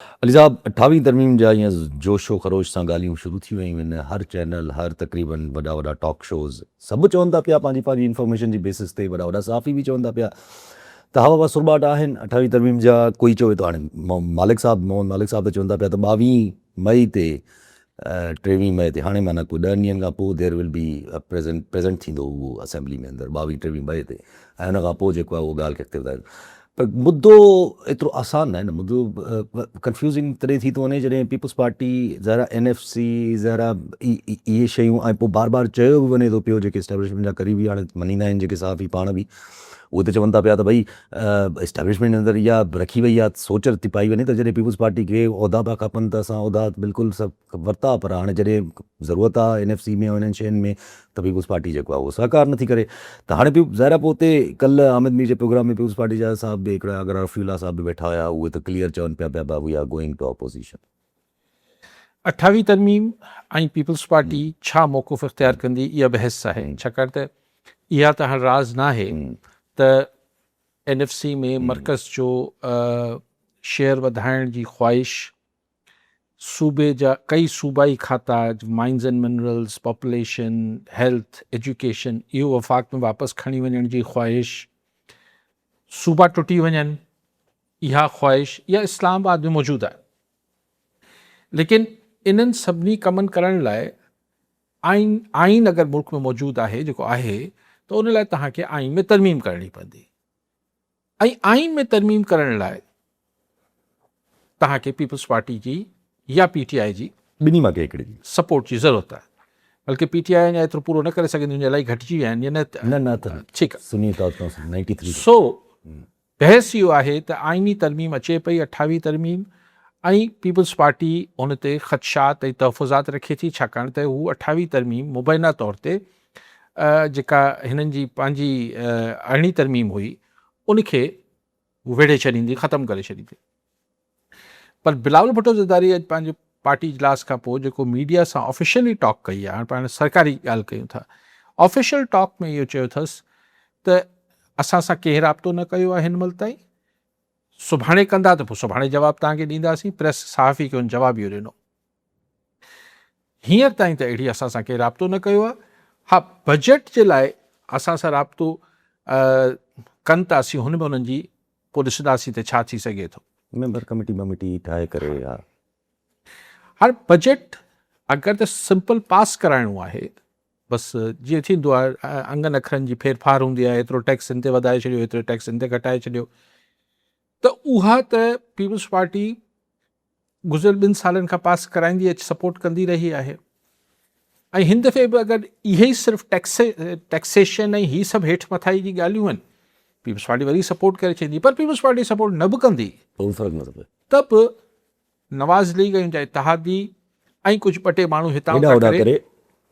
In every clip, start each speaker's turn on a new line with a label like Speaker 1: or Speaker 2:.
Speaker 1: अली साहब 28वीं तरमीम जा ईअं जोशो ख़रोश सां ॻाल्हियूं शुरू थी वियूं आहिनि। हर चैनल, हर तक़रीबन वॾा वॾा टॉक शोज़ सभु चवनि था पिया पंहिंजी पंहिंजी इंफॉर्मेशन जी बेसिस ते, वॾा वॾा सहाफ़ी बि चवनि था पिया त हवा सुरबाट आहिनि 28वीं तरमीम जा। कोई चवे थो हाणे मोहन मालिक साहब त चवनि था पिया त 22 मई ते 23 मई ते, हाणे माना कोई 10 ॾींहंनि खां पोइ देयर विल बी प्रेज़ेंट थींदो उहो असेंबली में अंदरि 22-23 मई ते, ऐं हुन खां पोइ जेको आहे उहो ॻाल्हि खे अॻिते वधायो। पर मुद्दो एतिरो आसान न आहे न, मुद्दो कंफ्यूज़िंग तॾहिं थी थो वञे जॾहिं पीपल्स पार्टी ज़रा NFC ज़रा इहे शयूं, ऐं पोइ बार बार चयो बि वञे थो पियो, जेके इस्टेब्लिशमेंट जा करीबी हाणे मञींदा आहिनि जेके सहाफ़ी पाण बि, उहे त चवनि था पिया त भई इस्टेब्लिशमेंट अंदरि इहा रखी वई आहे, सोच थी पाई वञे त जॾहिं पीपल्स पार्टी खे उहिदा पिया खपनि त असां उहिदा बिल्कुल सभु वरिता, पर हाणे जॾहिं ज़रूरत आहे NFC में ऐं इन्हनि शयुनि में त पीपल्स पार्टी जेको आहे उहो सहकार नथी करे। त हाणे ज़ाहिर आहे पोइ हुते कल्ह आमिद मीर जे प्रोग्राम में पीपल्स पार्टी जा साहब बि हिकिड़ा अगर रफ़ीला साहब बि वेठा हुया, उहे त क्लियर चवनि पिया we are going to opposition.
Speaker 2: 28वीं तरमीम ऐं पीपल्स पार्टी छा मौक़िफ़ इख़्तियार कंदी, इहा बहस आहे। छाकाणि त इहा त हाणे राज़ न आहे त NFC में मर्कज़ जो शेयर वधाइण जी ख़्वाहिश, सूबे जा कई सूबाई खाता, mines and minerals, population, health, education, इहो वफ़ाक़ में वापसि खणी वञण जी ख़्वाहिश, सूबा टुटी वञनि, इहा ख़्वाहिश इहा इस्लामाबाद में मौजूदु आहे। लेकिन इन्हनि सभिनी कमनि करण लाइ आइन अगरि मुल्क में मौजूदु आहे जेको आहे, त उन लाइ तव्हांखे आइन में तरमीम करणी पवंदी, ऐं आइन में तरमीम करण लाइ तव्हांखे पीपल्स पार्टी जी या PTI जी
Speaker 1: ॿिन्ही मां कंहिं हिकिड़े जी
Speaker 2: सपोर्ट जी ज़रूरत आहे। बल्कि PTI अञा एतिरो पूरो न करे सघंदी, अलाही घटिजी विया आहिनि,
Speaker 1: न
Speaker 2: ठीकु आहे।
Speaker 1: सुनी 93
Speaker 2: सो बहस इहो आहे त आइनी तरमीम अचे पई, 28वीं तरमीम, ऐं पीपल्स पार्टी उन ते ख़दशात ऐं तहफ़ुज़ात रखे थी, छाकाणि त हू 28वीं तरमीम मुबैना तौर ते जेका हिननि जी पंहिंजी 18वीं तरमीम हुई उनखे वेढ़े छॾींदी, ख़तमु करे छॾींदी। पर बिलावल भुट्टो ज़रदारी अॼु पंहिंजे पार्टी इजलास खां पोइ जेको मीडिया सां ऑफिशियली टॉक कई आहे, हाणे पाण सरकारी ॻाल्हि कयूं था, ऑफिशियल टॉक में इहो चयो अथसि त असां सां कंहिं राब्तो न कयो आहे हिन महिल ताईं, सुभाणे कंदा त पोइ सुभाणे जवाबु तव्हांखे ॾींदासीं। प्रेस सहाफ़ी खे हुन जवाबु इहो ॾिनो, हींअर ताईं त अहिड़ी असां सां कंहिं राब्तो न कयो आहे। हा, बजट जे लाइ असां सां राब्तो कनि था असीं, हुन में उन्हनि जी पोइ ॾिसंदासीं त छा थी सघे थो।
Speaker 1: मेंबर कमेटी ठाहे करे।
Speaker 2: हाणे बजट अगरि त सिंपल पास कराइणो आहे, बसि जीअं थींदो आहे अंगनि अखरनि जी फेरफार हूंदी आहे, एतिरो टैक्स हिन ते वधाए छॾियो, एतिरो टैक्स हिन ते घटाए छॾियो, त उहा त पीपल्स पार्टी गुज़िरियल 2 सालनि खां पास कराईंदी अचे, सपोर्ट कंदी रही आहे। ऐं हिन दफ़े बि अगरि इहे ई सिर्फ़ु टैक्सेशन ऐं हीअ सभु हेठि मथाई जी ॻाल्हियूं आहिनि, पीपल्स पार्टी वरी सपोर्ट करे छॾींदी। पर पीपल्स पार्टी सपोर्ट न बि कंदी त बि नवाज़ लीग ऐं इत्तेहादी ऐं कुझु ॿ टे माण्हू हितां करे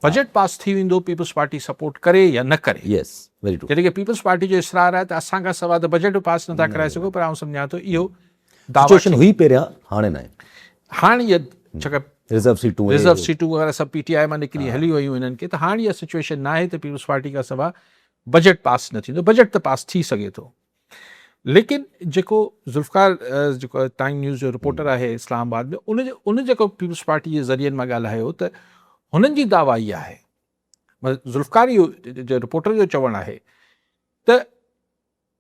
Speaker 2: बजट पास थी वेंदो, पीपल्स पार्टी सपोर्ट करे या न करे। जॾहिं की पीपल्स पार्टी जो इसरार आहे त असां खां सवाइ त बजट पास नथा कराए सघो, पर आउं सम्झां थो इहो
Speaker 1: सिचुएशन हुई पहिरियां, हाणे न आहे।
Speaker 2: हाणे इहा छाकाणि
Speaker 1: रिज़र्व
Speaker 2: सीटूं वग़ैरह सभु PTI मां निकिरी हली वियूं हिननि खे, त हाणे इहा सिचुएशन न आहे त पीपल्स पार्टी खां सवाइ बजट पास न थींदो। बजट त पास थी सघे थो, लेकिन जेको ज़ुल्फ़िकार जेको टाइम न्यूज़ जो रिपोर्टर आहे इस्लामाबाद में, उन जेको पीपल्स पार्टी जे ज़रियनि मां ॻाल्हायो, त हुननि जी दावा इहा आहे, ज़ुल्फ़िकार जो रिपोर्टर जो चवणु आहे त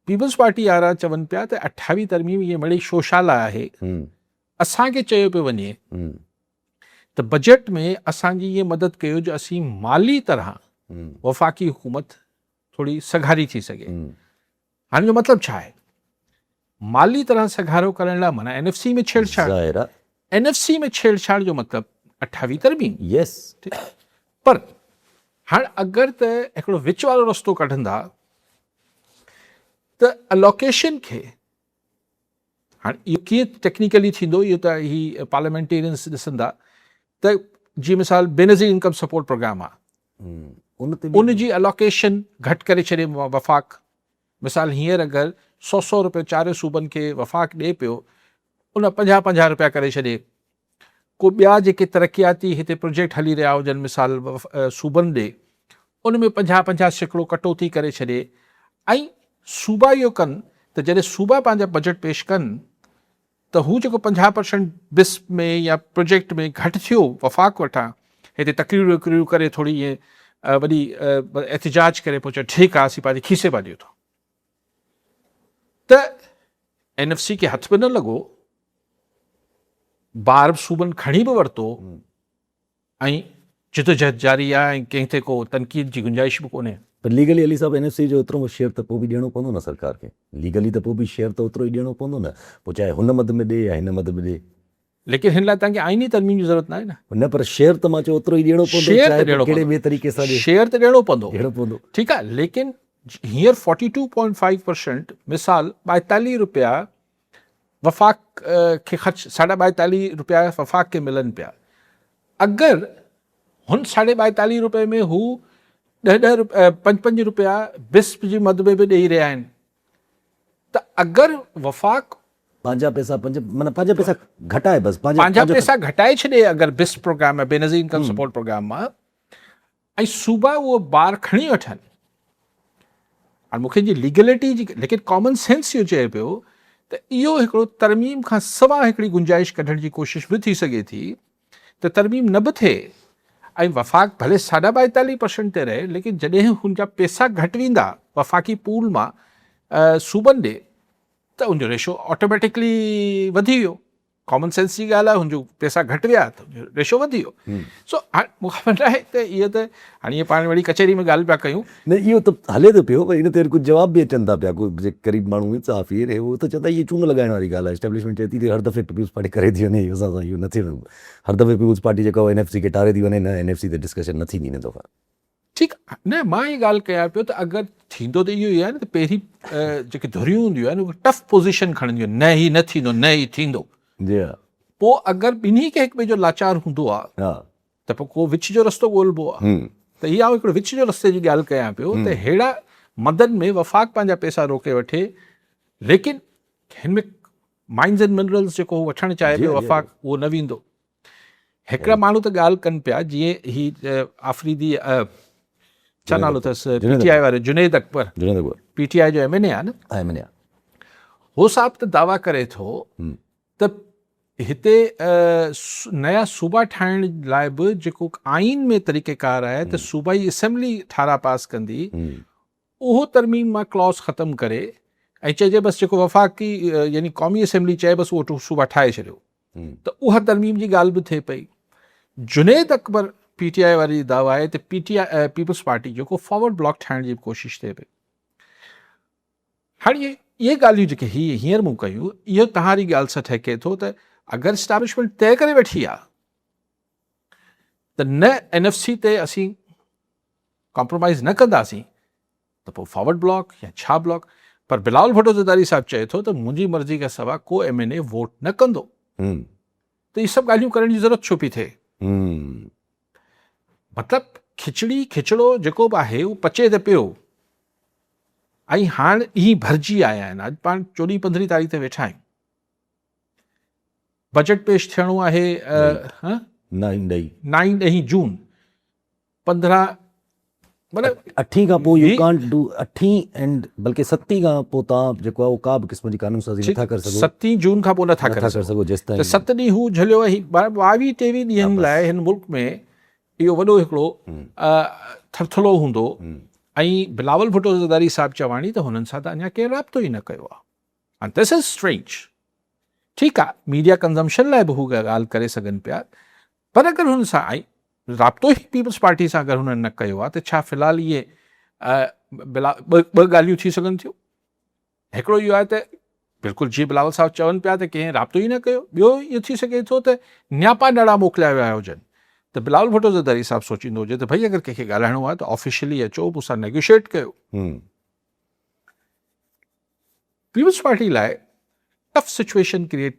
Speaker 2: पीपल्स पार्टी वारा चवनि पिया त 28वीं तरमीम इहे मिड़ी शोशाला आहे, असांखे चयो पियो वञे त बजट में असांजी इहे मदद कयो जो असीं माली तरह वफ़ाक़ी हुकूमत थोड़ी सघारी थी सघे। हाणे जो मतिलबु छा आहे? माली तरह सघारो करण लाइ माना NFC में छेड़छाड़, NFC में छेड़छाड़ जो मतिलबु 28वीं तरमीम। पर हाणे अगरि त हिकिड़ो विच वारो रस्तो कढंदा त अलोकेशन खे, हाणे इहो कीअं टेक्निकली थींदो इहो त ही पार्लियामेंटेरियंस ॾिसंदा, त जीअं मिसाल बेनज़ीर इनकम सपोर्ट प्रोग्राम आहे, उन जी अलोकेशन घटि करे छॾे वफ़ाक़। मिसाल हींअर अगरि 100 रुपयो 4 सूबनि खे वफ़ाक़ ॾिए पियो, उन 50 रुपया करे छॾे। को ॿिया जेके तरक़ियाती हिते प्रोजेक्ट हली रहिया हुजनि, मिसाल सूबनि ॾे, उन में 50% कटौती करे छॾे। ऐं सूबा इहो कनि त जॾहिं सूबा पंहिंजा बजट पेश कनि त त हू जेको 50% बिस्प में या प्रोजेक्ट में घटि थियो वफ़ाक़ वटां हिते तकरीरूं करे थोरी ईअं वॾी एहतिजाज करे पोइ चयो ठीकु आहे असीं पंहिंजी खीसे पाॾियूं था त NFC खे हथ बि न लॻो बार सूबनि खणी बि वरितो ऐं जिदोजहद जारी आहे ऐं कंहिं ते को तनक़ीद जी गुंजाइश बि कोन्हे
Speaker 1: पर लीगली अली साहब NFC जो ओतिरो शेयर त पोइ बि ॾियणो पवंदो न सरकार खे लीगली त पोइ बि शेयर त ओतिरो ई ॾियणो पवंदो न पोइ चाहे हुन मद में ॾे या हिन मद में ॾे
Speaker 2: लेकिन हिन लाइ तव्हांखे आइनी तरमीम जी ज़रूरत न आहे
Speaker 1: न पर शेयर त मां चयो ओतिरो ई ॾियणो पवंदो
Speaker 2: शेयर
Speaker 1: चाहे
Speaker 2: त ॾियणो
Speaker 1: कहिड़े ॿिए तरीक़े सां ॾे
Speaker 2: शेयर त ॾियणो पवंदो
Speaker 1: ॾियणो पवंदो
Speaker 2: ठीकु आहे लेकिन हींअर 42.5% मिसाल 42 रुपया वफ़ाक़ खे ख़र्च 42.5 रुपया वफ़ाक़ खे मिलनि पिया अगरि हुन 42.5 रुपए में हू 5 रुपया बिस्प जी मद में बि ॾेई रहिया आहिनि त अगरि वफ़ाक़
Speaker 1: पंहिंजा पैसा माना पंहिंजा पैसा घटाए बसि
Speaker 2: पंहिंजा पैसा घटाए छॾे अगरि बिस्प प्रोग्राम में बेनज़ीर इनकम सपोर्ट प्रोग्राम मां ऐं सूबा उहो बार खणी वठनि हाणे मूंखे जी लीगलिटी जी लेकिन कॉमन सेंस इहो चए पियो त इहो हिकिड़ो तरमीम खां सवाइ हिकिड़ी गुंजाइश कढण जी कोशिशि बि थी सघे थी त तरमीम न बि थिए ऐं वफ़ाक़ भले 42% ते रहे लेकिन जॾहिं हुनजा पैसा घटि वेंदा वफ़ाक़ी पूल मां सूबनि ॾे त उनजो रेशो ऑटोमेटिकली वधी वियो कॉमन सेंस जी ॻाल्हि आहे हुनजो पैसा घटि विया त उनजो रेशो वधी वियो सो हाणे मूंखे ख़बर आहे त इहो त हाणे इअं पाण वरी कचहरी में ॻाल्हि पिया कयूं
Speaker 1: न इहो त हले थो पियो पर इन ते कुझु जवाब बि अचनि था पिया कोई जे क़रीब माण्हू आहिनि सहाफ़ी आहिनि उहो त चवंदा इहे चूंग लॻाइण वारी ॻाल्हि आहे एस्टेब्लिशमेंट चए थी हर दफ़े पीपुल्स पार्टी करे थी वञे इहो असां इहो न थियणो हर दफ़े पीपुल्स पार्टी जेको NFC खे टारे थी वञे न NFC ते डिस्कशन न थींदी हिन दफ़ा
Speaker 2: ठीकु आहे न मां इहा ॻाल्हि कयां पियो त अगरि थींदो त इहो ई आहे न त पहिरीं जेके धुरियूं हूंदियूं आहिनि उहे टफ पोज़ीशन खणंदियूं आहिनि न ही न थींदो न ही थींदो
Speaker 1: जी
Speaker 2: पोइ अगरि ॿिन्ही खे हिक ॿिए जो लाचार हूंदो आहे
Speaker 1: हा
Speaker 2: त पोइ को विच जो रस्तो ॻोल्हिबो आहे त इहा हिकिड़ो विच जो रस्ते जी ॻाल्हि कयां पियो त अहिड़ा मदन में वफ़ाक़ पंहिंजा पैसा रोके वठे लेकिन हिन में माइंस एंड मिनरल्स जेको वठणु चाहे पियो वफ़ाक़ उहो न वेंदो हिकिड़ा माण्हू त ॻाल्हि कनि पिया जीअं ही आफ़रीदी छा नालो अथसि PTI वारे जुनैद अकबर PTI जो MNA आहे न हो साहब त दावा करे थो त हिते नया सूबा ठाहिण लाइ बि जेको आइन में तरीक़ेकार आहे त सूबाई असेंबली ठारा पास कंदी उहो तरमीम मां क्लॉज ख़तमु करे ऐं चइजे बसि जेको वफ़ाक़ी यानी क़ौमी असेंबली चए बसि उहो सूबा ठाहे छॾियो त उहा तरमीम जी ॻाल्हि बि थिए पई जुनैद अकबर PTI वारी दावा आहे त पीपुल्स पार्टी जेको फॉरवर्ड ब्लॉक ठाहिण जी कोशिशि थिए पई हाणे इहे ॻाल्हियूं जेके हींअर मूं कयूं इहो तव्हांजी ॻाल्हि सां ठहिके थो त अगरि इस्टेब्लिशमेंट तइ करे वेठी आहे त न NFC ते असीं कॉम्प्रोमाइज़ न कंदासीं त पोइ फॉरवर्ड ब्लॉक या छा ब्लॉक पर बिलावल भुट्टो ज़रदारी साहिबु चए थो त मुंहिंजी मर्ज़ी खां सवाइ को MNA वोट न कंदो त इहे सभु ॻाल्हियूं करण जी ज़रूरत छो पई थिए मतिलबु खिचड़ो जेको बि आहे उहो पचे त पियो ऐं हाणे ईअं भरिजी आया आहिनि अॼु पाण 14-15 तारीख़ ते वेठा आहियूं बजट पेश थियणो आहे 9 जून 15 मतिलबु
Speaker 1: 8 खां पोइ यू कांट डू 8 एंड बल्कि 7 खां पोइ तव्हां जेको आहे उहो का बि क़िस्म जी कानून साज़ी नथा करे सघो
Speaker 2: 7 जून खां पोइ नथा करे सघो
Speaker 1: जेसिताईं
Speaker 2: त 7 ॾींहं हू झलियो आहे 22-23 ॾींहंनि लाइ हिन मुल्क में इहो वॾो हिकिड़ो थरथलो हूंदो ऐं बिलावल भुट्टो ज़रदारी साहिबु चवाणी त हुननि सां त अञा केरु राब्तो ई न कयो आहे दिस इज़ स्ट्रेंज ठीकु आहे मीडिया कंज़म्पशन लाइ बि हू ॻाल्हि करे सघनि पिया पर अगरि हुन सां ऐं राब्तो ई पीपुल्स पार्टी सां अगरि हुननि न कयो आहे त छा फ़िलहालु इहे ॿ ॻाल्हियूं थी सघनि थियूं हिकिड़ो इहो आहे त बिल्कुलु जीअं बिलावल साहिबु चवनि पिया त कंहिं राब्तो ई न कयो ॿियो इहो थी सघे थो त न्यापा नड़ा मोकिलिया विया हुजनि त बिलावल भुट्टो ज़रदारी साहिबु सोचींदो हुजे त भई अगरि कंहिंखे ॻाल्हाइणो आहे त ऑफिशियली अचो मूंसां नेगोशिएट कयो पीपुल्स पार्टी लाइ टफ सिचुएशन क्रिएट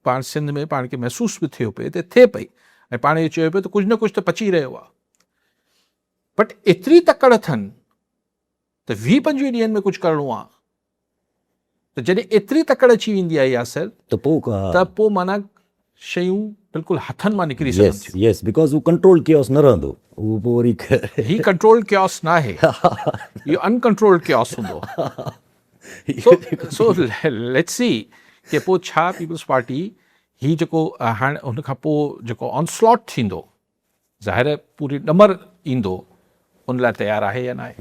Speaker 2: पाण सिंध में पाण खे महसूस बि थियो पिए त थिए पई ऐं पाण इहो चयो पियो त कुझु न कुझु त पची रहियो आहे बट एतिरी तकड़ अथनि त 20-25 ॾींहंनि में कुझु करिणो आहे त जॾहिं एतिरी तकड़ अची वेंदी आहे यासिर त पोइ माना शयूं बिल्कुलु हथनि मां निकिरी सघनि थियूं
Speaker 1: यस बिकॉज़ हू कंट्रोल केओस न रहंदो उहो पोइ वरी
Speaker 2: ही कंट्रोल केओस न आहे इहो अनकंट्रोल्ड केओस हूंदो सो लेट्स सी कि पोइ छा पीपल्स पार्टी ही जेको हाणे हुन खां पोइ जेको ऑनस्लॉट थींदो ज़ाहिर पूरी ॾमर ईंदो उन लाइ तयारु आहे या न आहे।